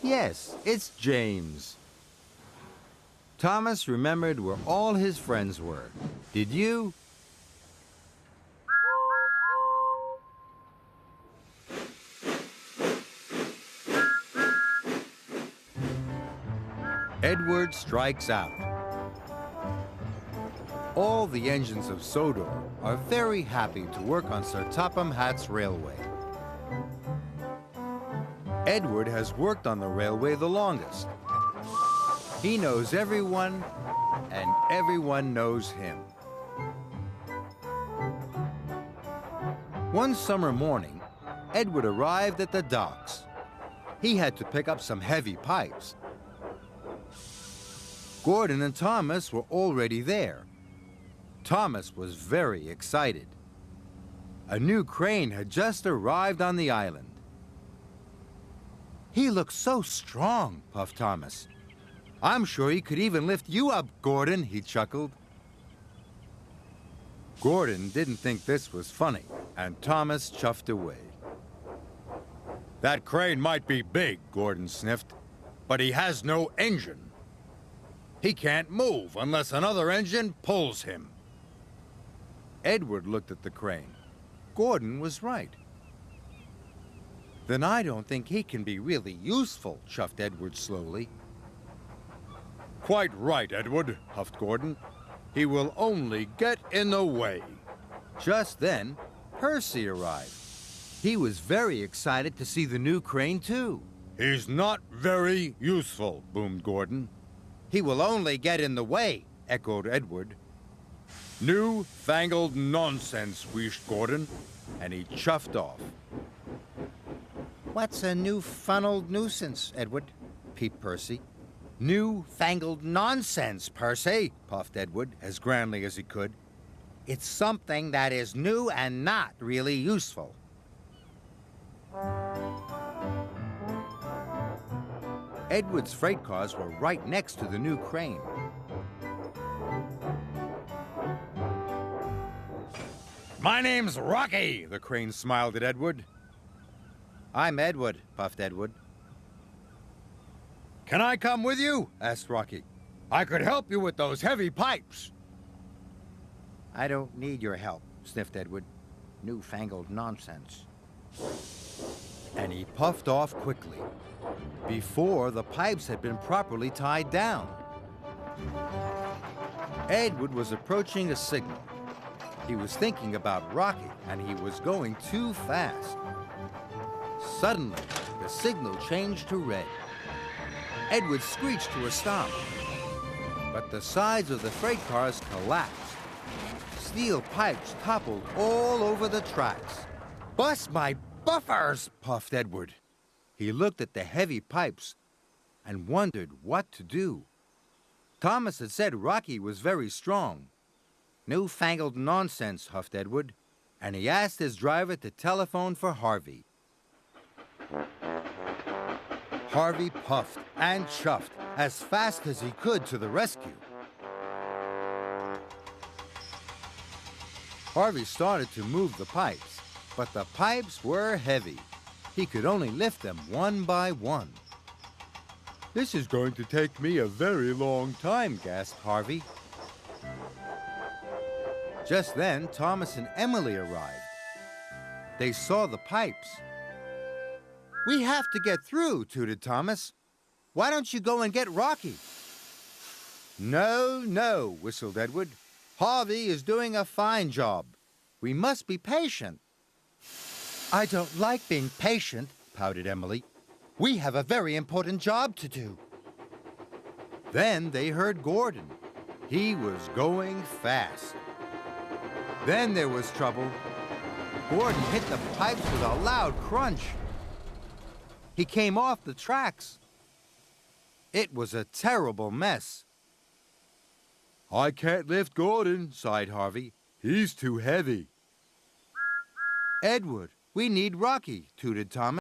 Yes, it's James. Thomas remembered where all his friends were. Did you? Edward strikes out. All the engines of Sodor are very happy to work on Sir Topham Hatt's railway. Edward has worked on the railway the longest. He knows everyone, and everyone knows him. One summer morning, Edward arrived at the docks. He had to pick up some heavy pipes. Gordon and Thomas were already there. Thomas was very excited. A new crane had just arrived on the island. "He looks so strong," puffed Thomas. "I'm sure he could even lift you up, Gordon," he chuckled. Gordon didn't think this was funny, and Thomas chuffed away. "That crane might be big," Gordon sniffed, "but he has no engine. He can't move unless another engine pulls him." Edward looked at the crane. Gordon was right. "Then I don't think he can be really useful," chuffed Edward slowly. "Quite right, Edward," huffed Gordon. "He will only get in the way." Just then, Percy arrived. He was very excited to see the new crane, too. "He's not very useful," boomed Gordon. "He will only get in the way," echoed Edward. "New-fangled nonsense," wheezed Gordon, and he chuffed off. "What's a new-funneled nuisance, Edward?" peeped Percy. "New-fangled nonsense, Percy," puffed Edward as grandly as he could. "It's something that is new and not really useful." Edward's freight cars were right next to the new crane. "My name's Rocky," the crane smiled at Edward. "I'm Edward," puffed Edward. "Can I come with you?" asked Rocky. "I could help you with those heavy pipes." "I don't need your help," sniffed Edward. "Newfangled nonsense." And he puffed off quickly, before the pipes had been properly tied down. Edward was approaching a signal. He was thinking about Rocky, and he was going too fast. Suddenly, the signal changed to red. Edward screeched to a stop, but the sides of the freight cars collapsed. Steel pipes toppled all over the tracks. "Bust my buffers!" puffed Edward. He looked at the heavy pipes and wondered what to do. Thomas had said Rocky was very strong. "Newfangled nonsense," huffed Edward, and he asked his driver to telephone for Harvey. Harvey puffed and chuffed as fast as he could to the rescue. Harvey started to move the pipes, but the pipes were heavy. He could only lift them one by one. "This is going to take me a very long time," gasped Harvey. Just then, Thomas and Emily arrived. They saw the pipes. "We have to get through," tooted Thomas. "Why don't you go and get Rocky?" "No, no," whistled Edward. "Harvey is doing a fine job. We must be patient." "I don't like being patient," pouted Emily. "We have a very important job to do." Then they heard Gordon. He was going fast. Then there was trouble. Gordon hit the pipes with a loud crunch. He came off the tracks. It was a terrible mess. "I can't lift Gordon," sighed Harvey. "He's too heavy." "Edward, we need Rocky," tooted Thomas.